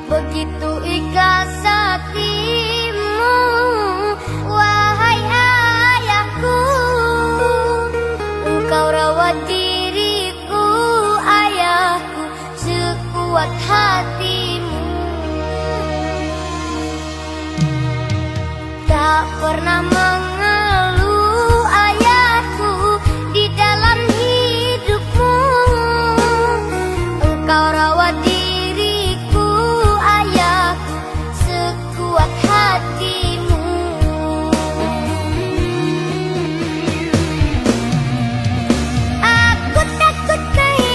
begitu ikhlas hatimu, wahai ayahku. Engkau rawat diriku, ayahku, sekuat hatimu. Tak pernah mengeluh ayahku di dalam hidupmu. Engkau rawat diriku, ayahku, sekuat hatimu. Aku takut kehilangan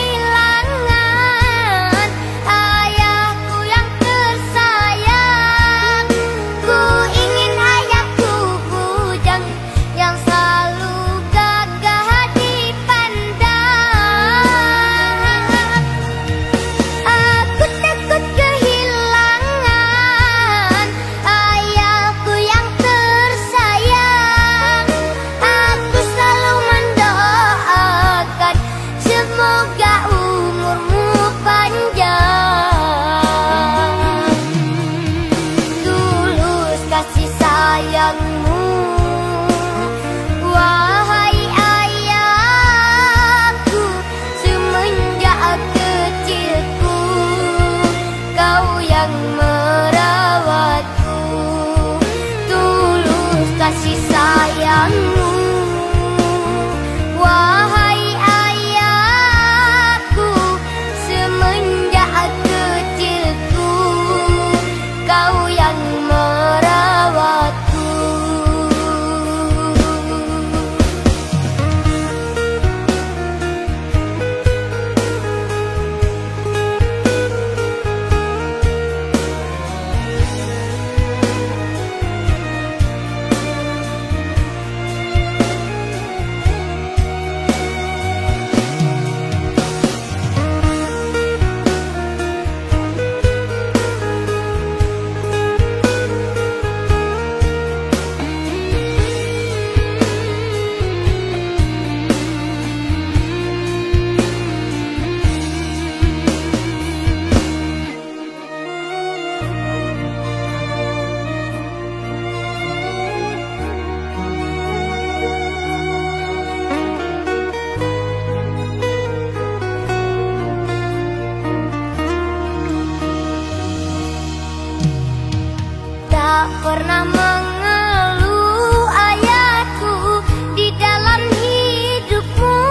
pernah mengeluh ayahku di dalam hidupmu.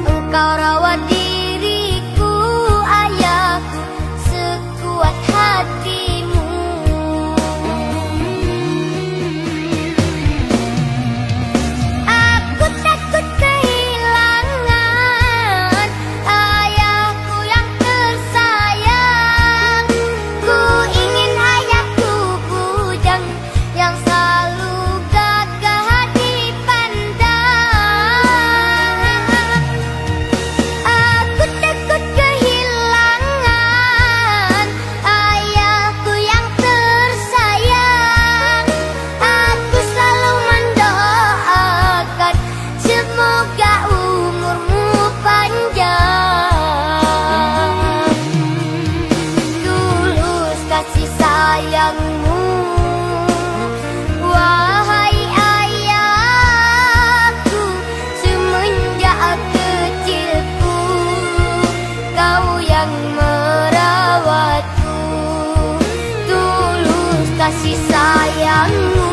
Engkau rawat diriku ayahku sekuat hatimu. Aku takut kehilangan ayahku yang tersayang. Ku ingin ayahku bujang yang selalu gagah dipandang. Aku takut kehilangan ayahku yang tersayang. Aku selalu mendoakan semoga umurmu panjang. Tulus kasih sayangmu, wahai ayahku, semenjak kecilku kau yang merawatku. Tulus kasih sayangmu,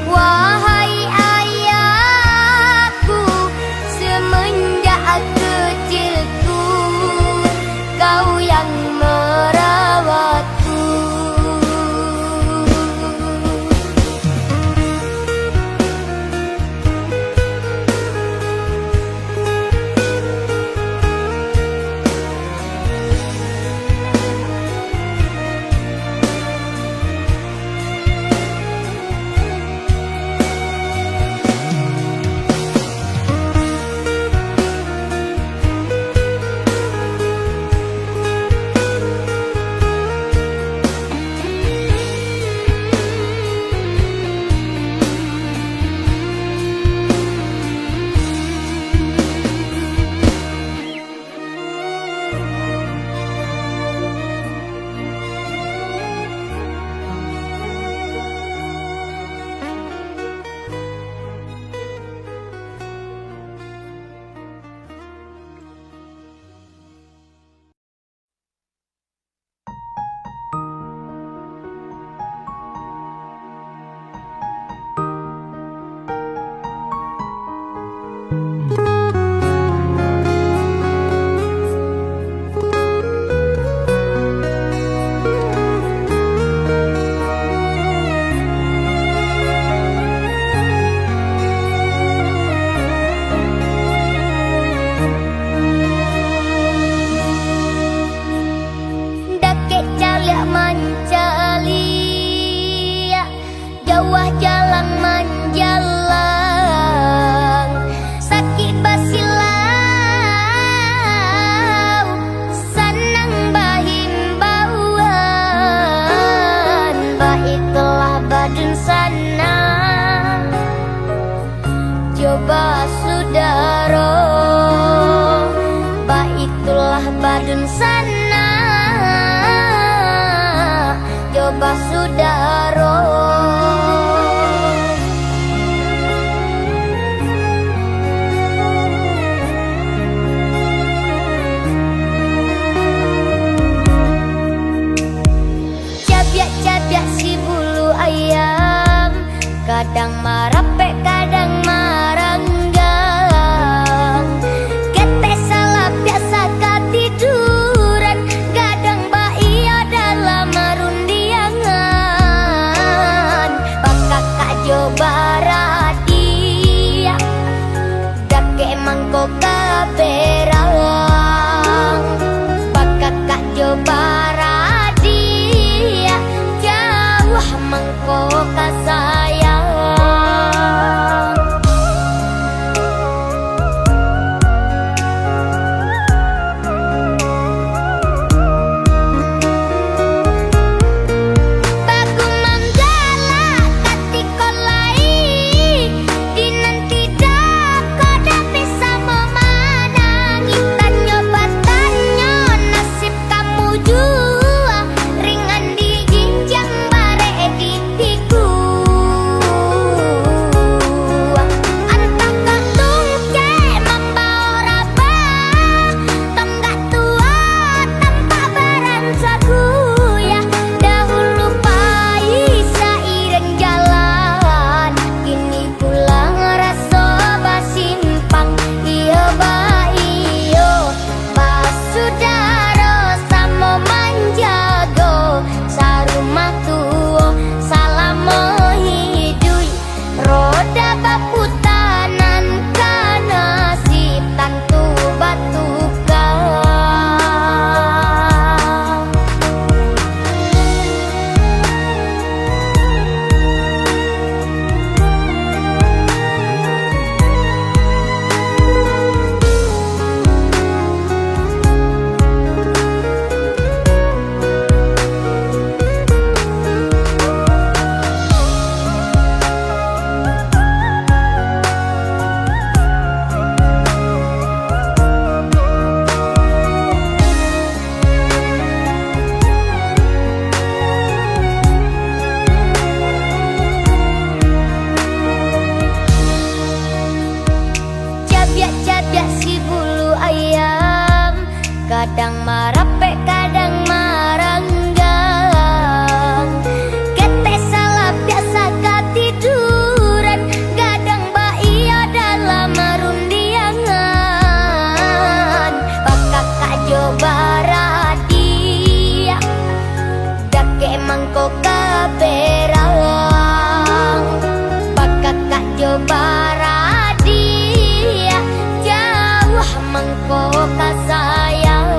wahai ayahku, semenjak kecilku kau yang merawatku. Dake calak mancalia, jawah jalang manjalang, sakit basilau, senang bahimbauan, baiklah badun sana, coba saudara, baiklah badun sana, coba saudara. Cabiak-cabiak si bulu ayam, kadang marape kadang maranggang. Ketek salah biasa katiduran, kadang baia dalam marundiangan. Bakak coba radia, dake mangko kaberang. Bakak coba radia, jauh mangko kasayang. Bagu manggala katikolai, dinanti dak koda bisa memanangi. biak si bulu ayam, kadang marape kadang maranggang. Kete salah biasa ketiduran, kadang baia dalam marundiangan. Bakak kak coba radia, dake mangko kaberang. Bakak kak coba radia, jauh mangko kasayang.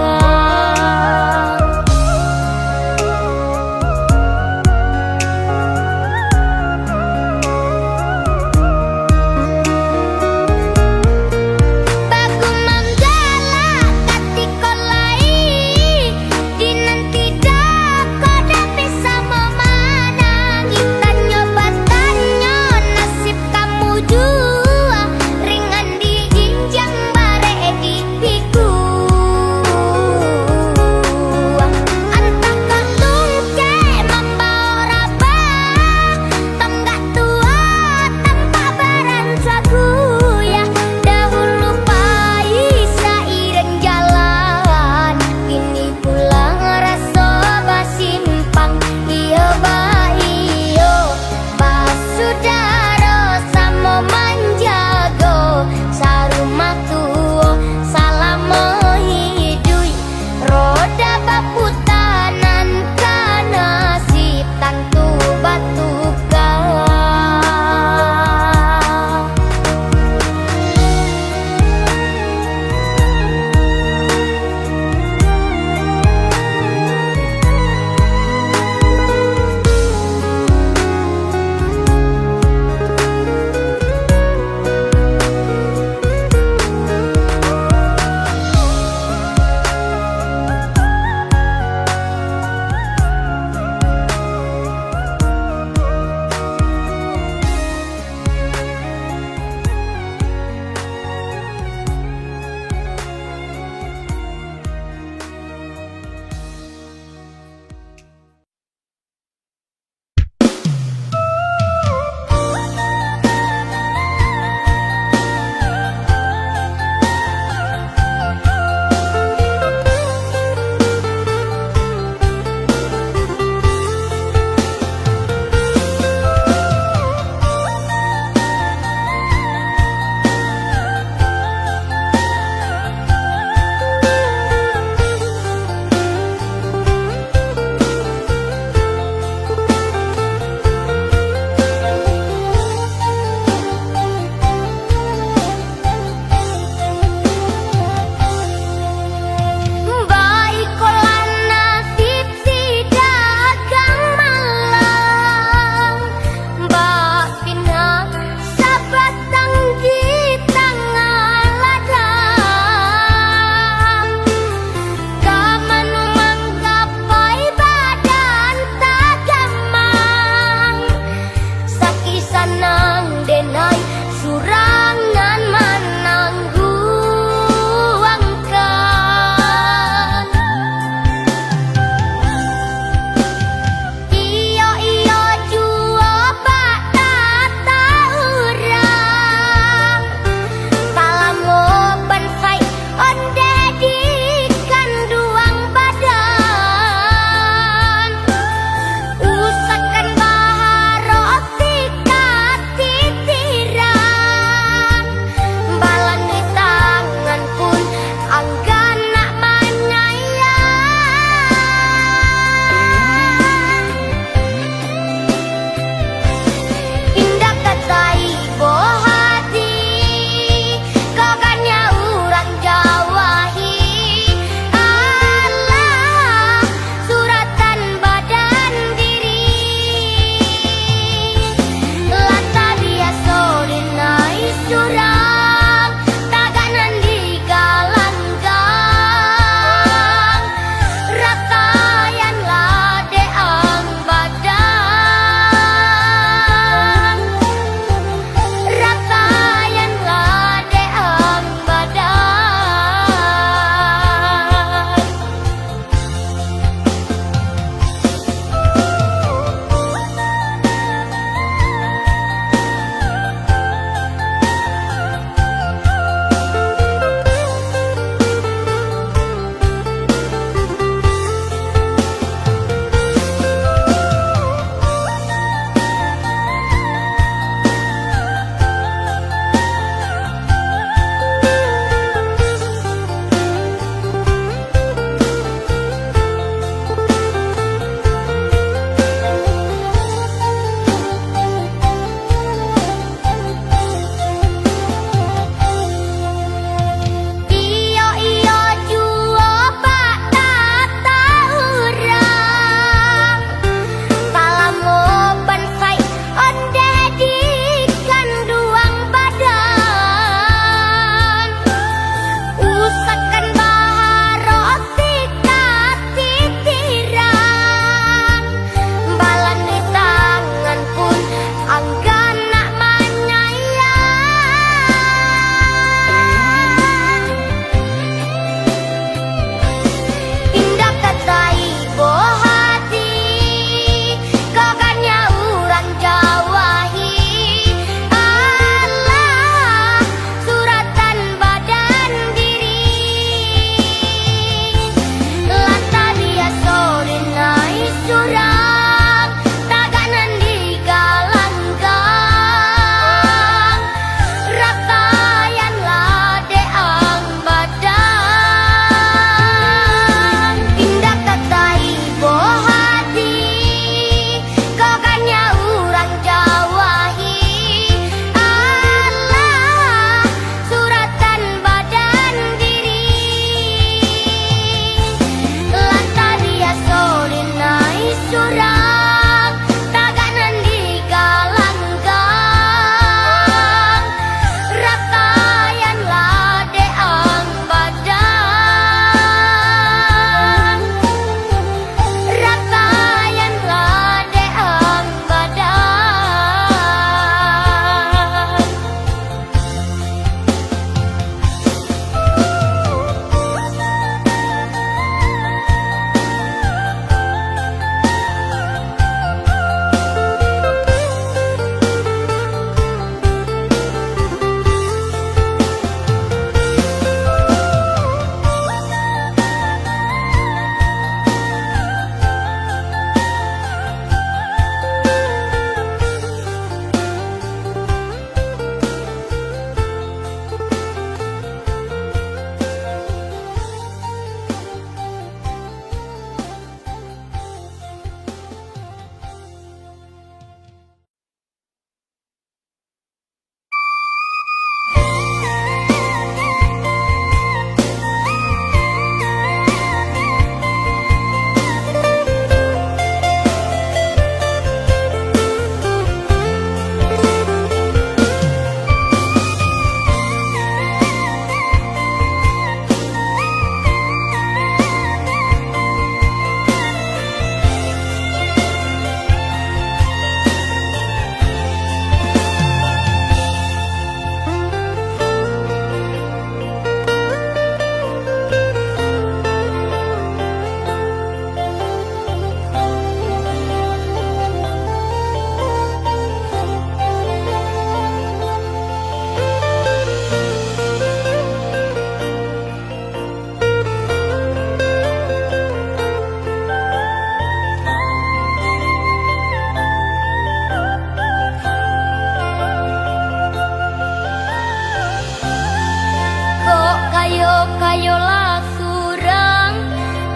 kayolah surang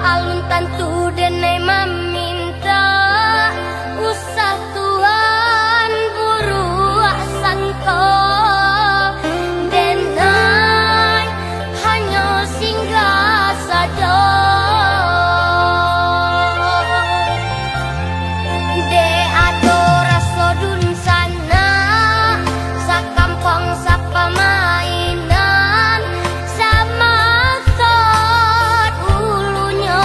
alun tantu denai meminta usah Tuhan buru sangko denai hanya singgah saja de ador sodun sana sakampong sapa mainan sama kot ulunya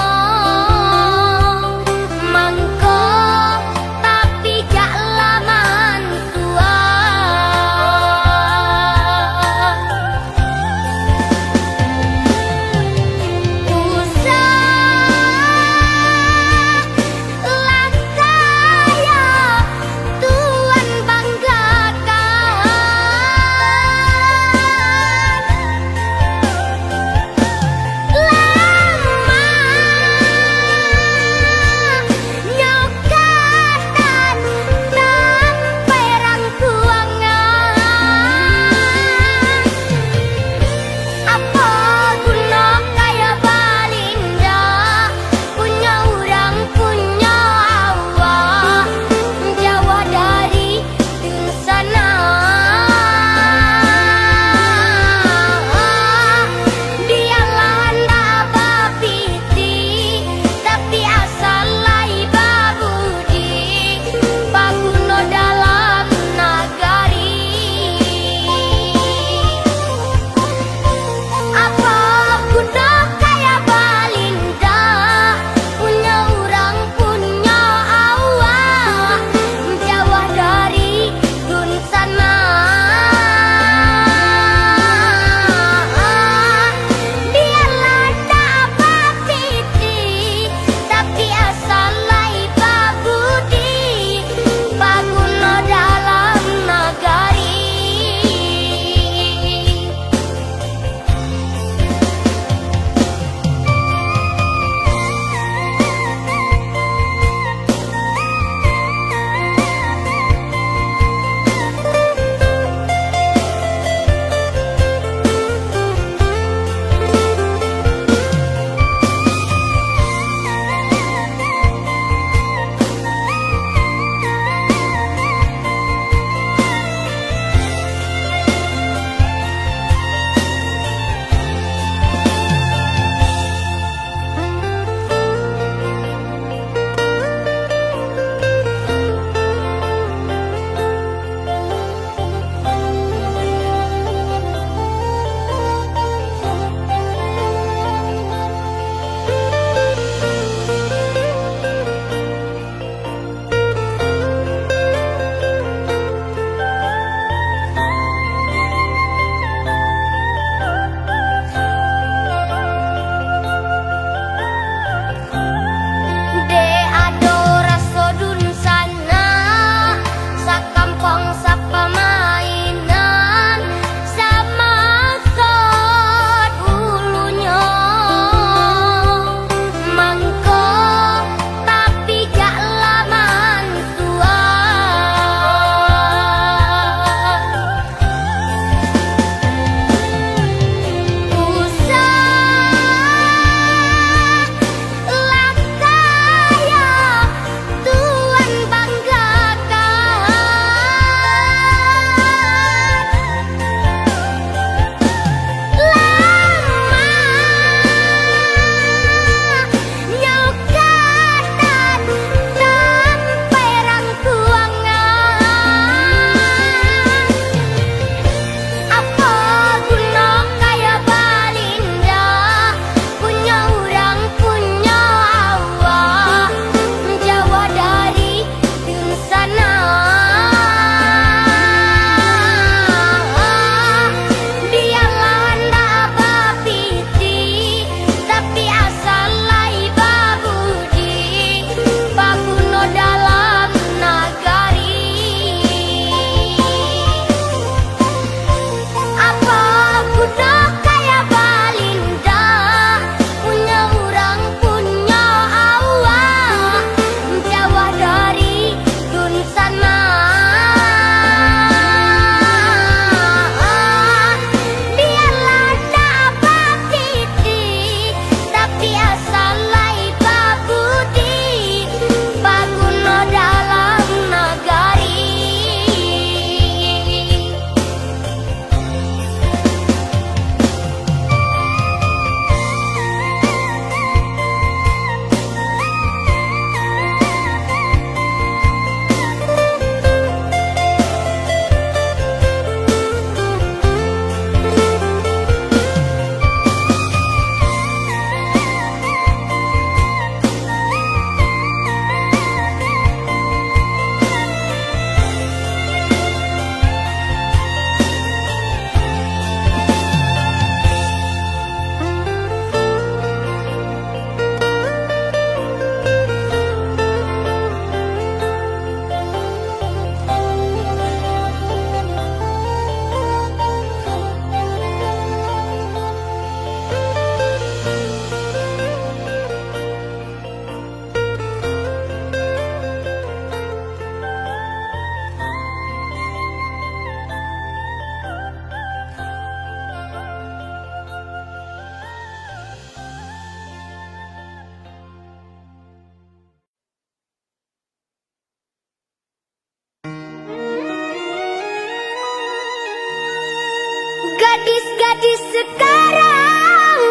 Gadis-gadis sekarang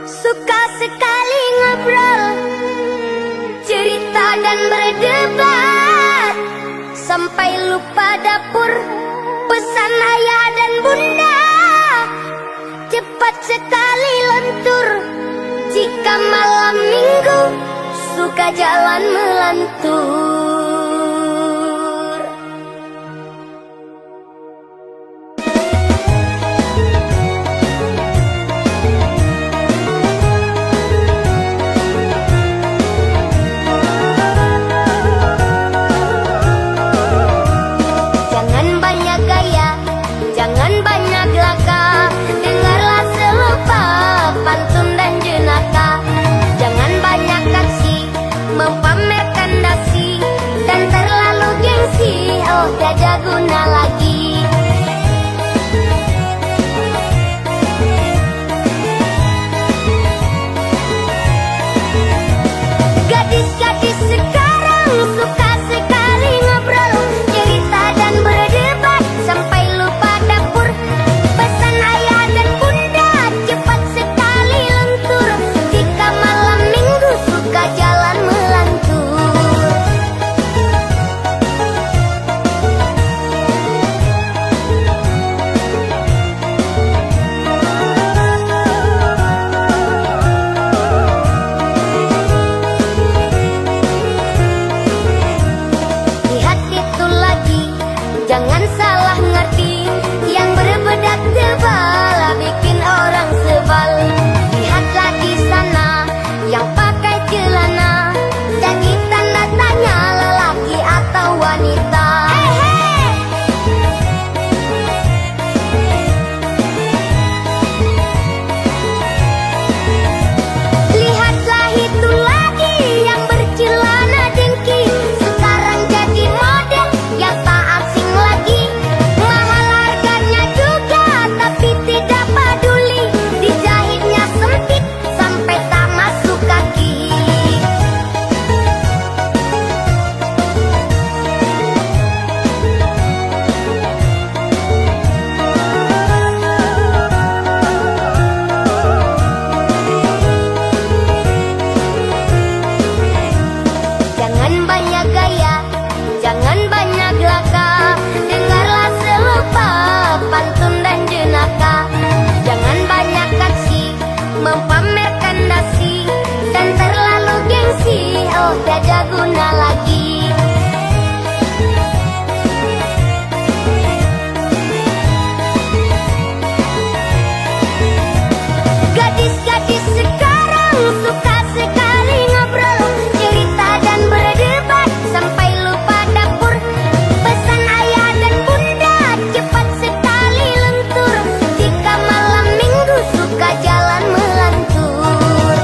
suka sekali ngobrol, cerita dan berdebat, sampai lupa dapur, pesan ayah dan bunda cepat sekali lentur. Jika malam minggu suka jalan melantur. Jangan banyak gaya, jangan banyak laka, dengarlah selupa pantun dan jenaka. Jangan banyak aksi, mempamerkan dasi, dan terlalu gengsi, oh tiada guna lagi. Gadis-gadis sekarang suka sekali ngobrol, cerita dan berdebat, sampai lupa dapur, pesan ayah dan bunda cepat sekali lentur. Jika malam minggu suka jalan melantur. Lihat itu lagi, jangan salah ngerti, yang berbedak tebal bikin orang sebal. Lihatlah di sana, yang pakai celana, jadi tanda tanya lelaki atau wanita. Lihatlah itu lagi, yang bercelana dengki, sekarang jadi model yang tak asing lagi. Mahal harganya juga, tapi tidak peduli, dijahitnya sempit sampai tak masuk kaki. Jangan banyak gaya, jangan banyak laka, dengarlah selupa pantun dan jenaka. Jangan banyak aksi, mempamerkan dasi, dan terlalu gengsi, oh tiada guna lagi. Gadis-gadis sekarang suka sekali ngobrol, cerita dan berdebat, sampai lupa dapur, pesan ayah dan bunda cepat sekali lentur. Jika malam minggu suka jalan melantur.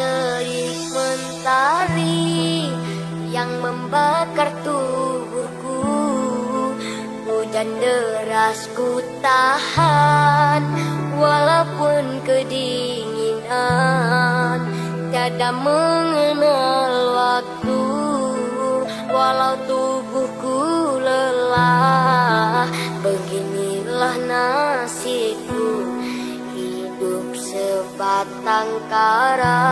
terik mentari yang membakar tubuhku. Hujan deras ku tahan, walaupun kedinginan tiada mengenal waktu. Walau tubuhku lelah, beginilah nasibku, hidup sebatang kara.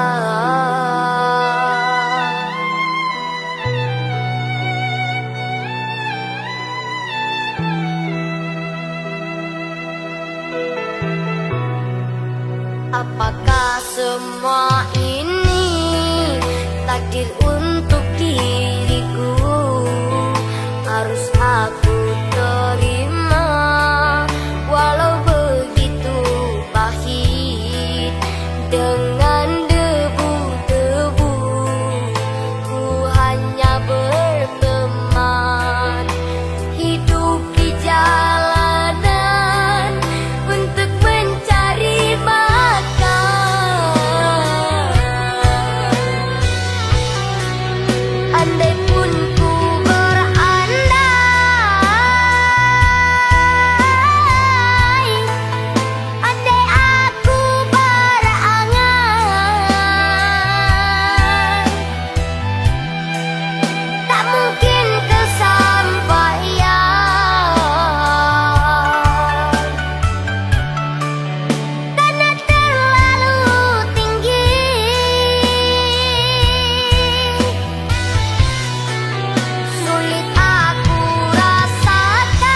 Apakah semua ini takdir untuk diriku? Harus aku terima, walau begitu pahit. Dengan debu-debu ku hanya berteman, hidup di jalanan untuk mencari andai pun ku berandai, andai aku berangan, tak mungkin kesampaian, karena terlalu tinggi. Sulit aku rasakan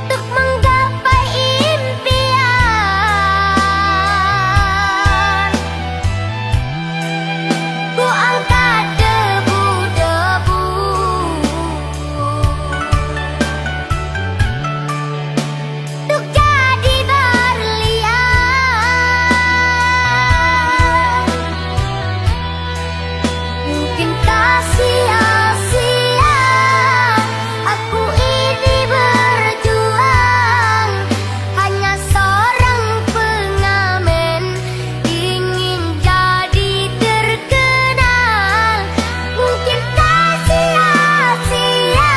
untuk menggapai impian. Ku angkat debu-debu untuk jadi berlian. Mungkinkah sia-sia aku ini berjuang, hanya seorang pengamen ingin jadi terkenal. Mungkinkah sia-sia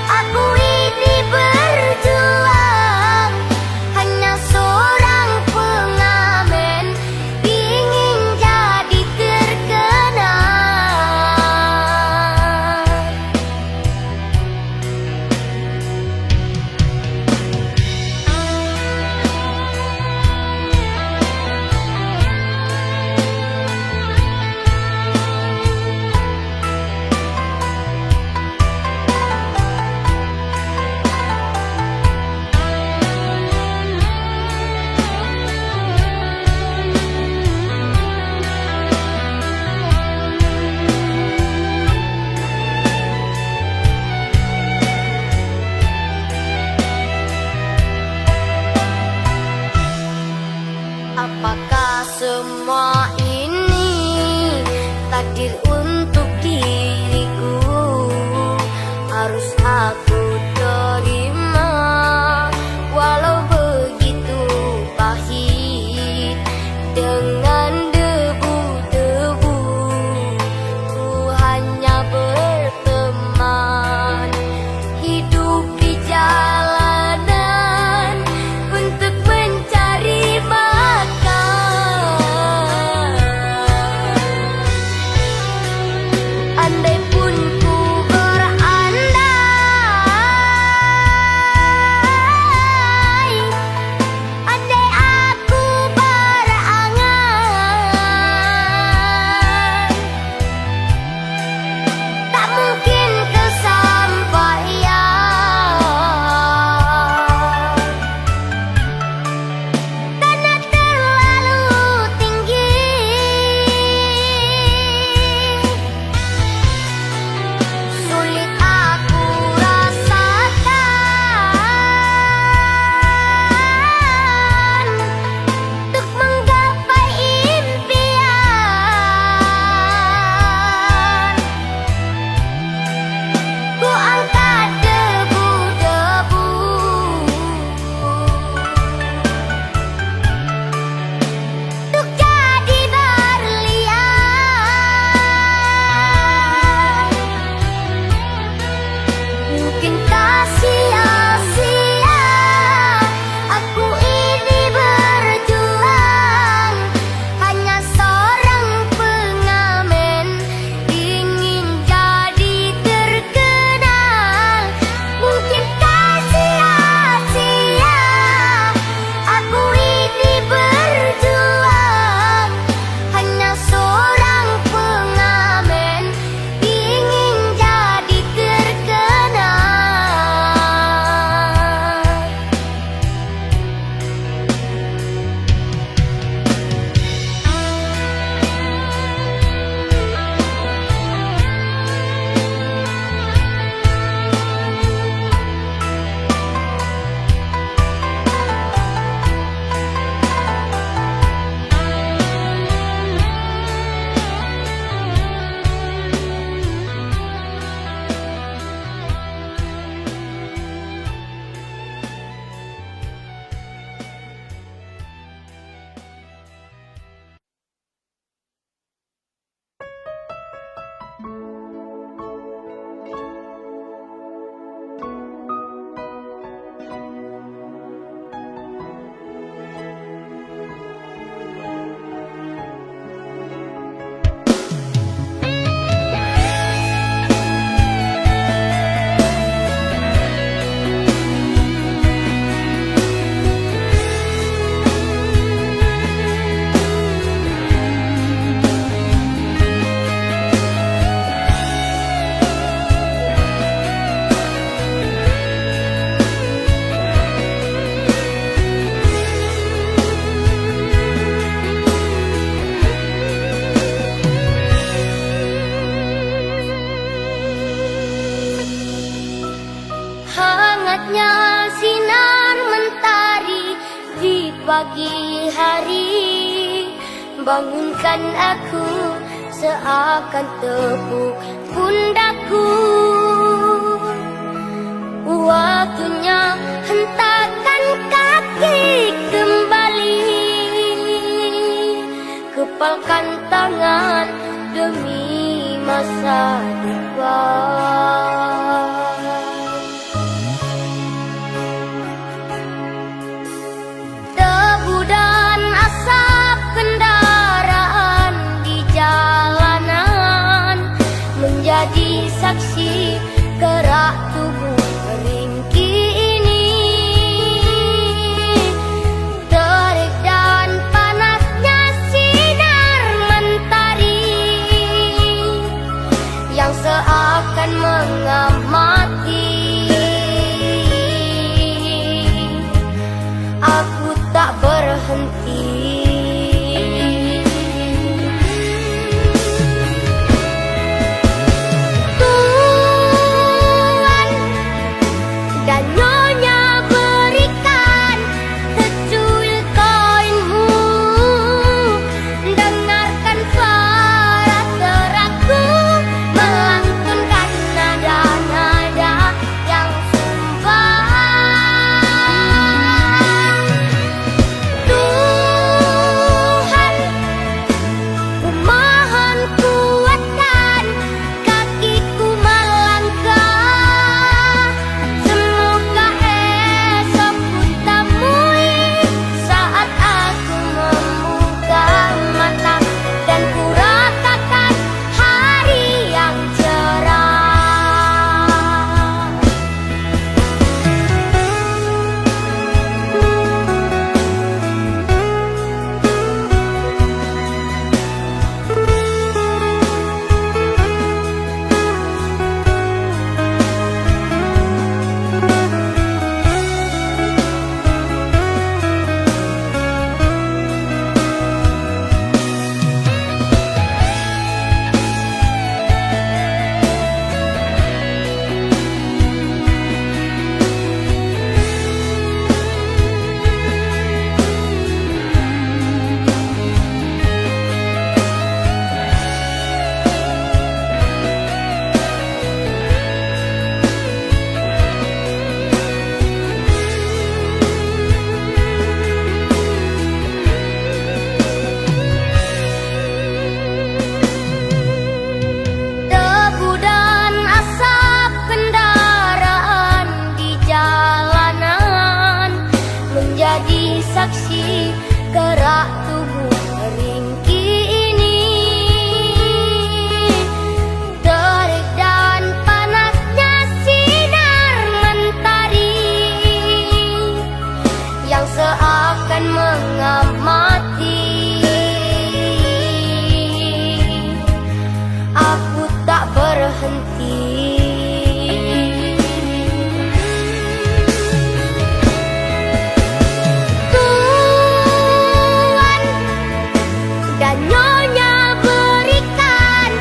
aku ini berjuang, hanya seorang pengamen ingin jadi terkenal. Apakah semua ini takdir untuk diriku? Harus aku terima, walau begitu pahit. Dengan debu-debu ku hanya berteman, hidup di jalanan untuk mencari makan. pagi hari, bangunkan aku seakan tepuk pundakku. Waktunya hentakkan kaki kembali, kepalkan tangan demi masa depan. Debu dan asap kendaraan di jalanan menjadi saksi gerak tubuh ringkih ini. Terik dan panasnya sinar mentari yang seakan mengamati. Aku tak berhenti. Dan nyonya berikan secuil koinmu, dengarkan suara teraku melantunkan nada-nada yang sumbang. Tuhan, ku mohon kuatkan kakiku melangkah. Semoga esok ku temui saat aku membuka mata dan ku rasakan hari yang cerah. Debu dan asap kendaraan di jalanan menjadi saksi gerak tubuh ringkih ini. Terik dan panasnya sinar mentari yang seakan mengamati. Aku tak berhenti. Tuhan, dan nyonya berikan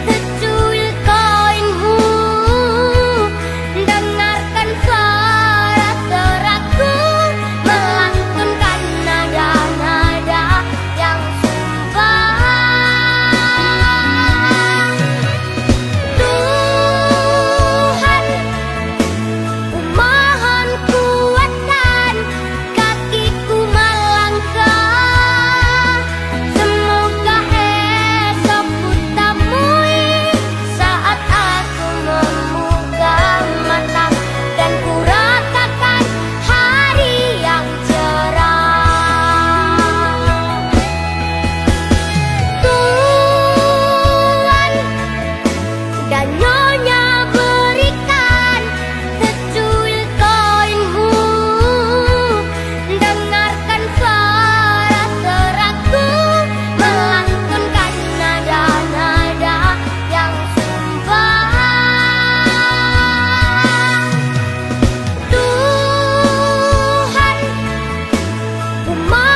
secuil koinmu, dengarkan suara teraku melantunkan nada-nada yang sumbang. Tuhan, ku mohon kuatkan kakiku melangkah. Semoga esok ku temui saat aku membuka mata dan ku rasakan hari yang cerah. Tuhan, dan nyonya berikan secuil koinmu, dengarkan suara teraku melantunkan nada-nada yang sumbang. Tuhan, ku mohon